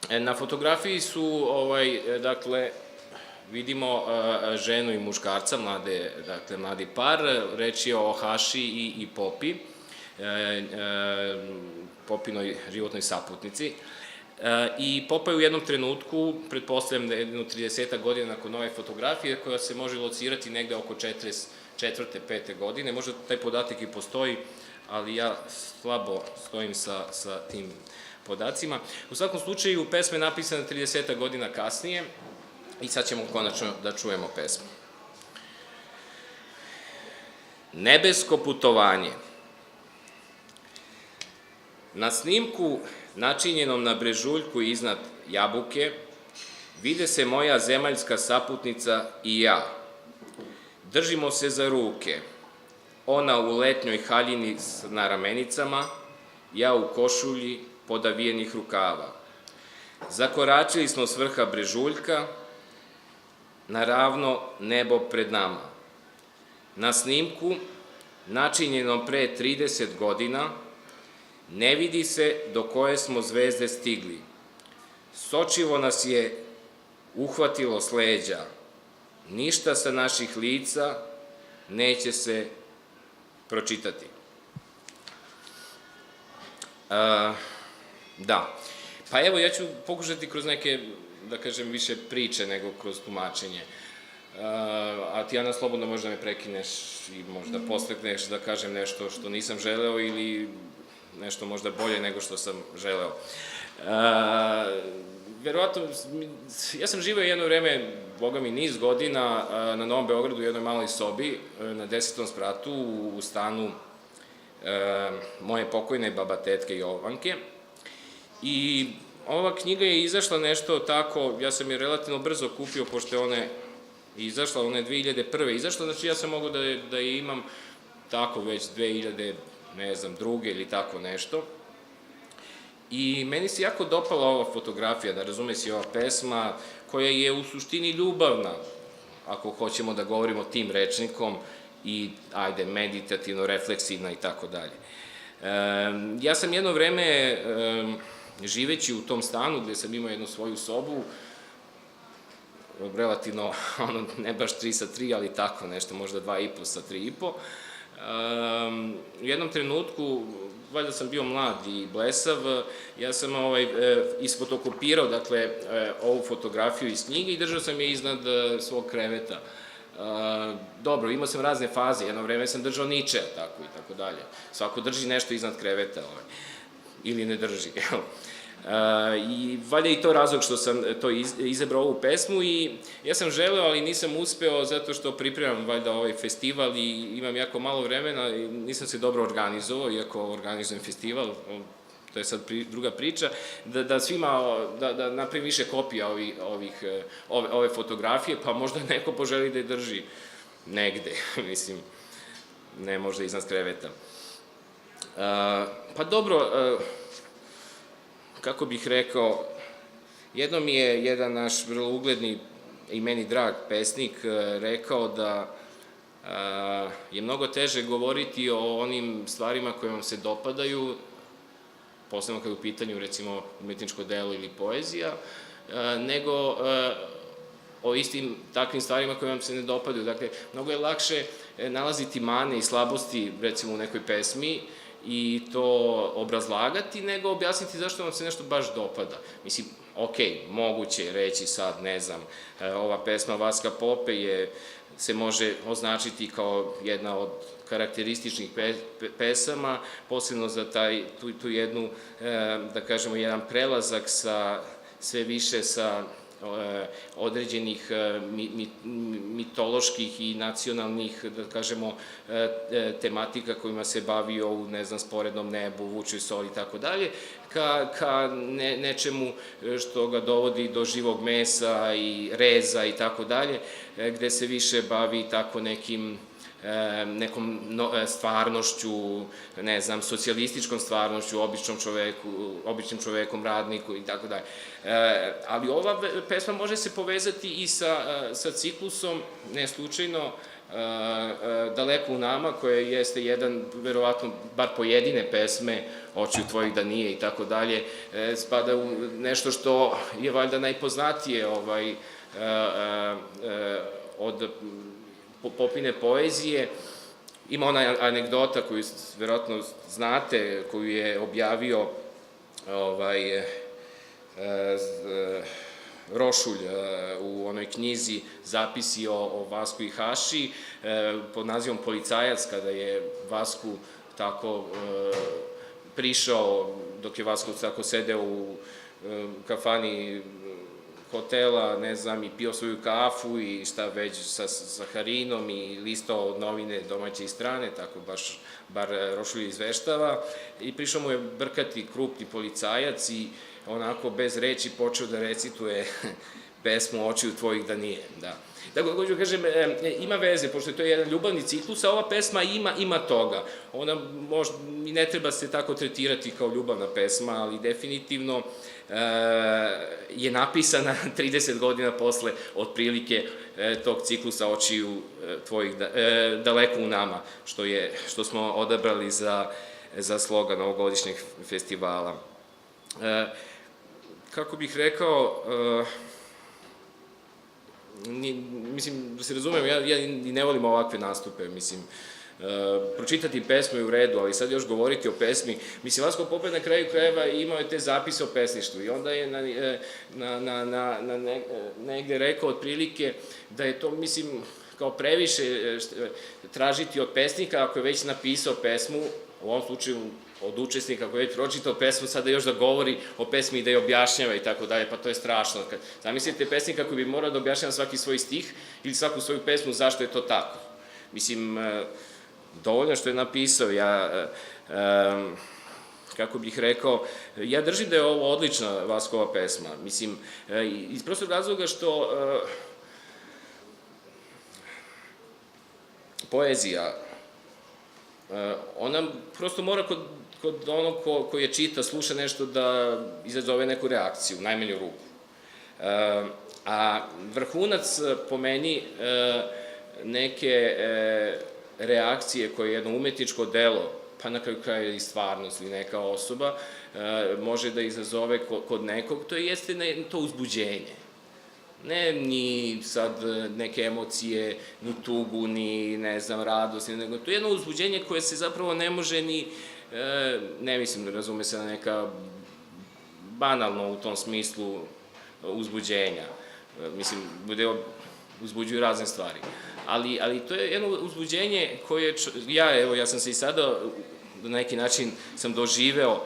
Na fotografiji su, dakle, vidimo ženu i muškarca, mladi par, reč je o Haši i Popi, Popinoj životnoj saputnici. I Popa je u jednom trenutku, pretpostavljam da je jedno 30 godina nakon ove fotografije, koja se može locirati negde oko 44. 5. godine, možda taj podatak i postoji, ali ja slabo stojim sa tim podacima. U svakom slučaju, pesma je napisana 30 godina kasnije i sad ćemo konačno da čujemo pesmu. Nebesko putovanje. Na snimku načinjenom na brežuljku iznad Jabuke vide se moja zemaljska saputnica i ja. Držimo se za ruke, ona u letnjoj haljini na ramenicama, ja u košulji podavijenih rukava. Zakoračili smo s vrha brežuljka, na ravno nebo pred nama. Na snimku, načinjenom pre 30 godina, ne vidi se do koje smo zvezde stigli. Sočivo nas je uhvatilo s leđa. Ništa sa naših lica neće se pročitati. Da. Pa evo, ja ću pokušati kroz neke, da kažem, više priče nego kroz tumačenje. A ti, Ana, slobodno možda me prekineš i možda postekneš da kažem nešto što nisam želeo ili nešto možda bolje nego što sam želeo. Verovatno, ja sam živeo jedno vreme, boga mi, niz godina na Novom Beogradu u jednoj maloj sobi, na 10. spratu, u stanu moje pokojne baba tetke Jovanke. I ova knjiga je izašla nešto tako, ja sam je relativno brzo kupio, pošto je ona izašla, ona je 2001. izašla, znači ja sam mogao da je imam tako već 2000, ne znam, druge ili tako nešto. I meni se jako dopala ova fotografija, da razume se, ova pesma, koja je u suštini ljubavna, ako hoćemo da govorimo tim rečnikom, i, ajde, meditativno, refleksivna i tako dalje. Ja sam jedno vreme, živeći u tom stanu, gde sam imao jednu svoju sobu, relativno, ne baš 3 sa 3, ali tako nešto, možda 2,5 sa 3,5, u jednom trenutku, valjda sam bio mlad i blesav, ja sam isfotokopirao, dakle, ovu fotografiju iz knjige i držao sam je iznad svog kreveta. Dobro, imao sam razne faze, jedno vreme sam držao Ničea, tako i tako dalje. Svako drži nešto iznad kreveta, ili ne drži. I valjda i to razlog što sam to izabrao ovu pesmu i ja sam želeo, ali nisam uspeo zato što pripremam valjda ovaj festival i imam jako malo vremena i nisam se dobro organizovao, iako organizujem festival, to je sad druga priča, da svima, da napravim više kopija ove fotografije, pa možda neko poželi da je drži negde, mislim, ne možda iznad kreveta. Pa dobro, kako bih rekao, jednom je jedan naš vrlo ugledni i meni drag pesnik rekao da je mnogo teže govoriti o onim stvarima koje vam se dopadaju, posebno kada je u pitanju, recimo, umetničko delo ili poezija, nego o istim takvim stvarima koje vam se ne dopadaju. Dakle, mnogo je lakše nalaziti mane i slabosti, recimo, u nekoj pesmi i to obrazlagati, nego objasniti zašto vam se nešto baš dopada. Mislim, okej, moguće je reći sad, ne znam, ova pesma Vaska Pope se može označiti kao jedna od karakterističnih pesama, posebno za tu jednu, da kažemo, jedan prelazak sve više sa određenih mitoloških i nacionalnih, da kažemo, tematika kojima se bavio u, ne znam, Sporednom nebu, Vučoj soli i tako dalje, ka nečemu što ga dovodi do živog mesa i reza i tako dalje, gde se više bavi tako nekom stvarnošću, ne znam, socijalističkom stvarnošću, običnim čovekom, radniku i tako dalje. Ali ova pesma može se povezati i sa ciklusom, ne slučajno, Daleko u nama, koja jeste jedan, verovatno, bar pojedine pesme, Očiju tvojih da nije i tako dalje, spada u nešto što je valjda najpoznatije od Popine poezije. Ima ona anegdota koju verovatno znate, koju je objavio Rošulj u onoj knjizi Zapisi o Vasku i Haši, pod nazivom Policajac, kada je Vasku tako prišao, dok je Vasko tako sedeo u kafani hotela, ne znam, i pio svoju kafu i šta već sa saharinom i listao novine domaće i strane, tako bar Rošulj izveštava, i prišao mu je brkati krupni policajac i onako bez reči počeo da recituje pesmu Očiju tvojih da nije, da. Tako, hoću kažem, ima veze, pošto je to jedan ljubavni ciklus, a ova pesma ima toga. Ona možda i ne treba se tako tretirati kao ljubavna pesma, ali definitivno je napisana 30 godina posle otprilike tog ciklusa Očiju tvojih daleko u nama, što smo odabrali za slogan ovogodišnjeg festivala. Kako bih rekao, mislim, da se razumem, ja i ne volim ovakve nastupe, mislim, pročitati pesmu je u redu, ali sad još govoriti o pesmi, mislim, Vasko Popaj na kraju krajeva imao je te zapise o pesništvu i onda je negde rekao otprilike da je to, mislim, kao previše tražiti od pesnika, ako je već napisao pesmu, u ovom slučaju od učesnika koji je već pročitao pesmu, sada još da govori o pesmi i da je objašnjava i tako dalje, pa to je strašno. Zamislite pesnika koji bi morao da objašnjava svaki svoj stih ili svaku svoju pesmu, zašto je to tako. Mislim, dovoljno što je napisao, kako bih rekao, ja držim da je ovo odlična Vaskova pesma, mislim, iz prostog razloga što poezija, ona prosto mora kod onog ko je čita, sluša nešto da izazove neku reakciju, najmanju ruku. A vrhunac po meni neke reakcije koje je jedno umetničko delo, pa na kraju kraja i stvarnost ili neka osoba, može da izazove kod nekog, to jeste to uzbuđenje. Ne ni sad neke emocije, ni tugu, ni ne znam, radost, nego to je jedno uzbuđenje koje se zapravo ne može ni, ne mislim da razume se na neka banalno u tom smislu uzbuđenja. Mislim, uzbuđuju razne stvari. Ali to je jedno uzbuđenje koje, ja sam se i sada na neki način sam doživeo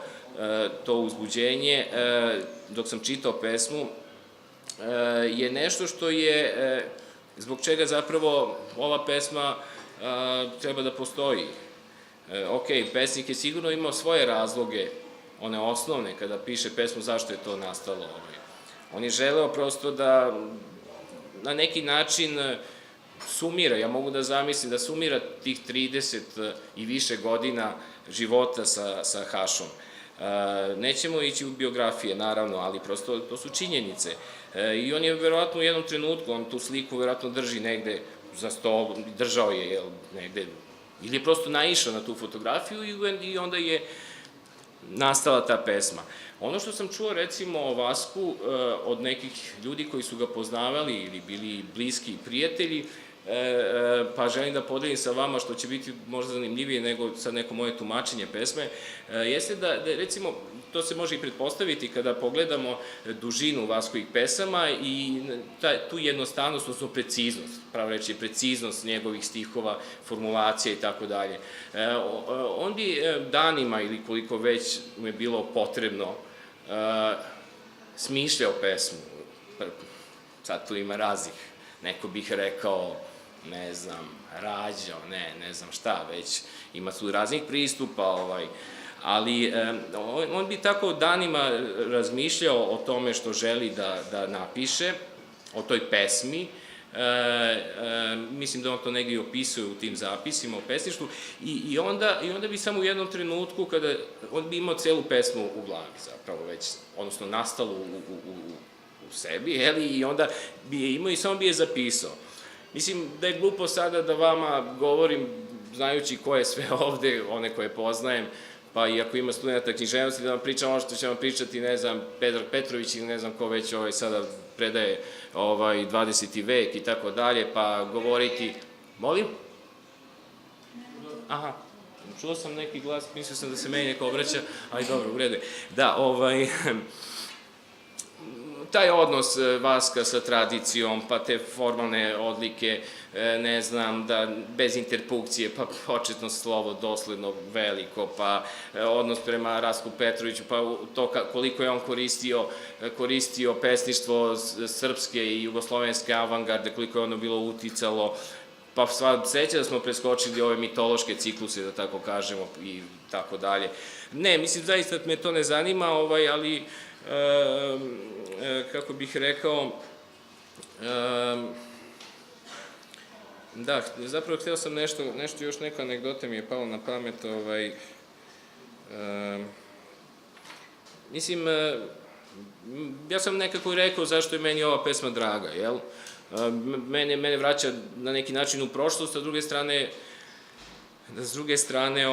to uzbuđenje dok sam čitao pesmu, je nešto što je, zbog čega zapravo ova pesma treba da postoji. Ok, pesnik je sigurno imao svoje razloge, one osnovne, kada piše pesmu zašto je to nastalo. On je želeo prosto da na neki način sumira, ja mogu da zamislim da sumira tih 30 i više godina života sa Hašom. Nećemo ići u biografije, naravno, ali prosto to su činjenice. I on je verovatno u jednom trenutku, on tu sliku verovatno drži negde za stol, držao je negde, ili je prosto naišao na tu fotografiju i onda je nastala ta pesma. Ono što sam čuo, recimo, o Vasku od nekih ljudi koji su ga poznavali ili bili bliski prijatelji, pa želim da podelim sa vama, što će biti možda zanimljivije nego sad neko moje tumačenje pesme, jeste da, recimo, to se može i pretpostaviti kada pogledamo dužinu Vaskovih pesama i tu jednostavnost, odnosno preciznost, pravo reći, preciznost njegovih stihova, formulacija i tako dalje. On bi danima ili koliko već mu je bilo potrebno smišljao pesmu. Sad tu ima raznih, neko bih rekao, ne znam, rađao, ne znam šta, već ima tu raznih pristupa, ali on bi tako danima razmišljao o tome što želi da napiše, o toj pesmi, mislim da on to negdje opisuje u tim zapisima o pesništvu, i onda bi samo u jednom trenutku, kada on bi imao celu pesmu u glavi zapravo već, odnosno nastalu u sebi, i onda bi je imao i samo bi je zapisao. Mislim da je glupo sada da vama govorim, znajući ko je sve ovde, one koje poznajem, pa i ako ima studenta književnosti, da vam pričam ono što će vam pričati, ne znam, Petar Petrović ili ne znam ko već sada predaje 20. vek i tako dalje, pa govoriti... Molim? Aha, čuo sam neki glas, mislio sam da se meni neko obraća, ali dobro, u redu. Da, taj odnos Vaska sa tradicijom, pa te formalne odlike, ne znam, da bez interpunkcije, pa početno slovo dosledno veliko, pa odnos prema Rastku Petroviću, pa to koliko je on koristio pesništvo srpske i jugoslovenske avangarde, koliko je ono bilo uticalo, pa sva sreća da smo preskočili ove mitološke cikluse, da tako kažemo, i tako dalje. Ne, mislim, zaista me to ne zanima, ali, kako bih rekao, da, zapravo hteo sam nešto, još neka anegdota mi je palo na pamet, mislim, ja sam nekako rekao zašto je meni ova pesma draga, jel? Mene vraća na neki način u prošlost, a s druge strane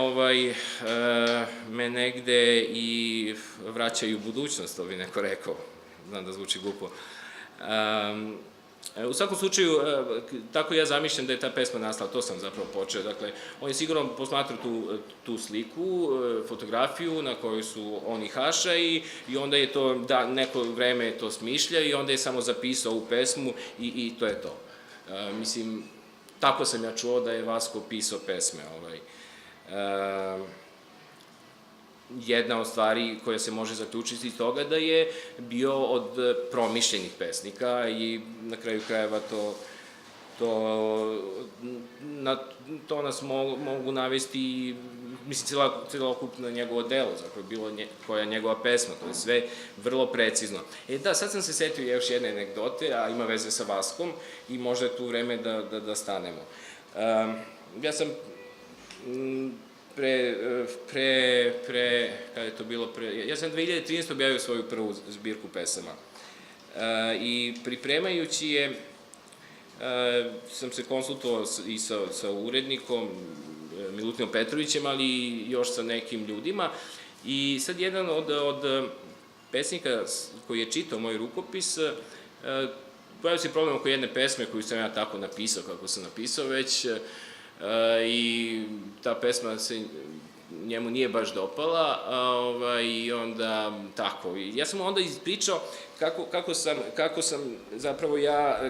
me negde i vraćaju u budućnost, to bi neko rekao, znam da zvuči glupo. U svakom slučaju, tako ja zamišljam da je ta pesma nastala, to sam zapravo počeo. Dakle, on je sigurno posmatrao tu sliku, fotografiju na kojoj su oni haša i onda je to, da, neko vreme je to smišlja i onda je samo zapisao ovu pesmu i to je to. Mislim, tako sam ja čuo da je Vasko pisao pesme. Jedna od stvari koja se može zaključiti iz toga da je bio od promišljenih pesnika i na kraju krajeva to nas mogu navesti, mislim, celokupno njegovo delo, zapravo bilo koja je njegova pesma, to je sve vrlo precizno. Da, sad sam se setio još jedne anegdote, a ima veze sa Vaskom i možda je tu vreme da stanemo. Ja sam kada je to bilo ja sam 2013. objavio svoju prvu zbirku pesama i pripremajući je sam se konsultovao i sa urednikom Milutinom Petrovićem, ali i još sa nekim ljudima i sad jedan od pesnika koji je čitao moj rukopis pojavio se problem oko jedne pesme koju sam ja tako napisao kako sam napisao već i ta pesma se njemu nije baš dopala i onda tako. Ja sam onda ispričao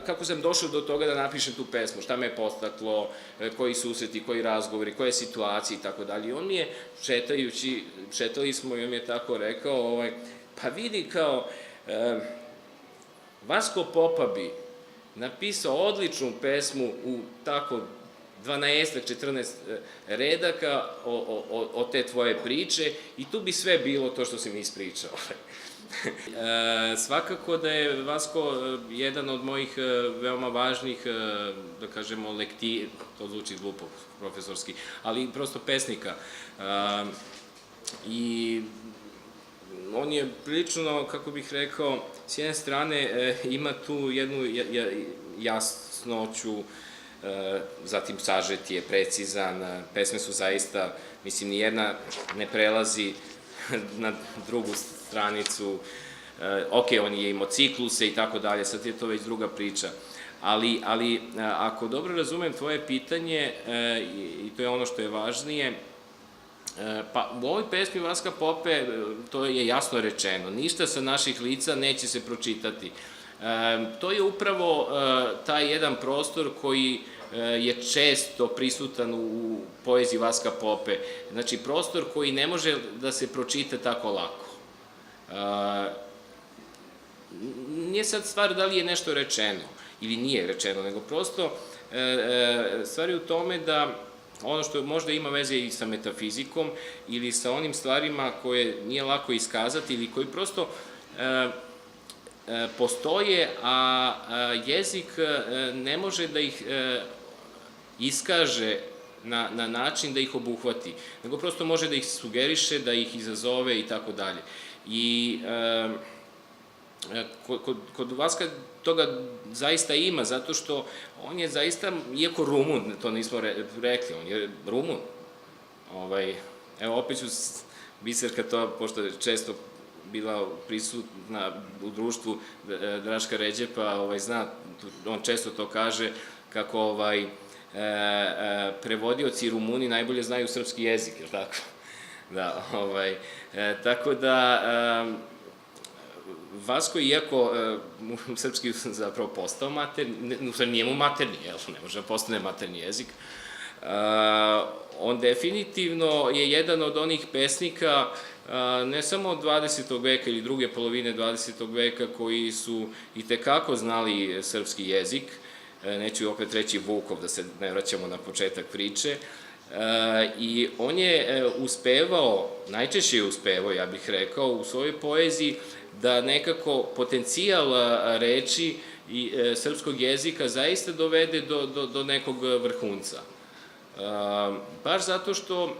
kako sam došao do toga da napišem tu pesmu, šta me je podstaklo, koji susreti, koji razgovori, koje situacije i tako dalje. I on mi je, šetali smo i on mi je tako rekao, pa vidi kao, Vasko Popa bi napisao odličnu pesmu u tako 12-14 redaka o te tvoje priče i tu bi sve bilo to što si mi ispričao. Svakako da je Vasko jedan od mojih veoma važnih, da kažemo, lektira, to zvuči glupo profesorski, ali prosto pesnika. I on je prilično, kako bih rekao, s jedne strane ima tu jednu jasnoću, zatim sažet je precizan, pesme su zaista, mislim, nijedna ne prelazi na drugu stranicu, ok, on je imao cikluse i tako dalje, sad je to već druga priča, ali ako dobro razumem tvoje pitanje, i to je ono što je važnije, pa u ovoj pesmi Vaska Pope to je jasno rečeno, ništa sa naših lica neće se pročitati. To je upravo taj jedan prostor koji je često prisutan u poeziji Vaska Pope. Znači, prostor koji ne može da se pročita tako lako. Nije sad stvar da li je nešto rečeno ili nije rečeno, nego prosto stvar je u tome da ono što možda ima veze i sa metafizikom ili sa onim stvarima koje nije lako iskazati ili koji prosto postoje, a jezik ne može da ih iskaže na način da ih obuhvati, nego prosto može da ih sugeriše, da ih izazove i tako dalje. I kod Vaska toga zaista ima, zato što on je zaista, iako Rumun, to nismo rekli, on je Rumun. Evo, opet ću Biserka to, pošto je često bila prisutna u društvu Draška Ređepa, zna, on često to kaže, kako prevodioci Rumuni najbolje znaju srpski jezik, je li tako? Da, tako da, Vasko, iako srpski zapravo postao materni, nije mu materni, ne može da postane materni jezik, on definitivno je jedan od onih pesnika, ne samo od 20. veka ili druge polovine 20. veka, koji su i tekako znali srpski jezik, neću opet reći Vukov, da se ne vraćamo na početak priče, i on je uspevao, najčešće je uspevao, ja bih rekao, u svojoj poeziji, da nekako potencijal reči i srpskog jezika zaista dovede do nekog vrhunca. Baš zato što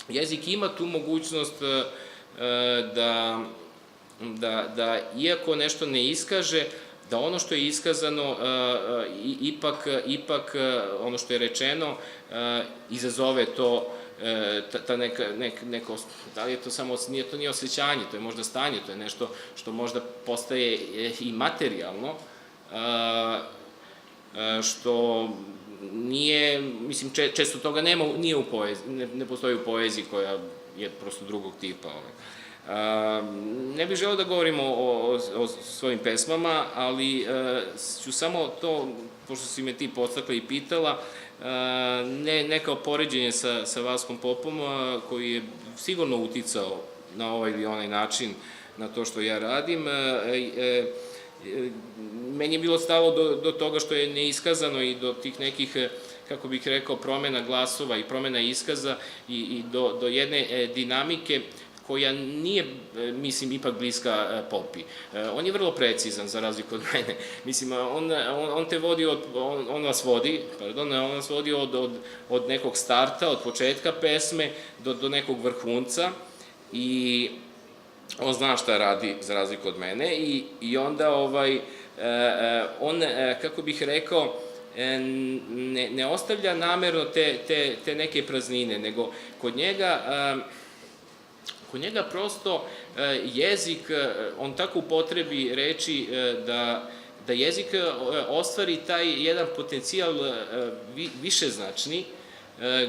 jezik ima tu mogućnost da iako nešto ne iskaže, da ono što je iskazano, ipak ono što je rečeno, izazove to, neko, da li je to samo, to nije osjećanje, to je možda stanje, to je nešto što možda postaje i materijalno, što nije, mislim, često toga nije u poeziji, ne postoji u poeziji koja je prosto drugog tipa. Ne bih želeo da govorimo o svojim pesmama, ali ću samo to, pošto si me ti podstakla i pitala, ne kao poređenje sa Vaskom Popom, koji je sigurno uticao na ovaj ili onaj način na to što ja radim. Meni je bilo stalo do toga što je neiskazano i do tih nekih, kako bih rekao, promena glasova i promena iskaza i do jedne dinamike koja nije, mislim, ipak bliska Popi. On je vrlo precizan, za razliku od mene. Mislim, on te vodi, on vas vodi od nekog starta, od početka pesme do nekog vrhunca i on zna šta radi, za razliku od mene, i onda on, kako bih rekao, ne ostavlja namerno te neke praznine, nego kod njega prosto jezik, on tako upotrebi reči da jezik ostvari taj jedan potencijal višeznačni,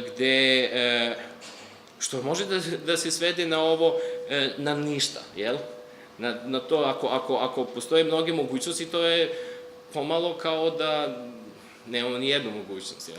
gde, što može da se svede na ovo, na ništa, jel? Na to, ako postoje mnoge mogućnosti, to je pomalo kao da nemamo ni jednu mogućnost, jel?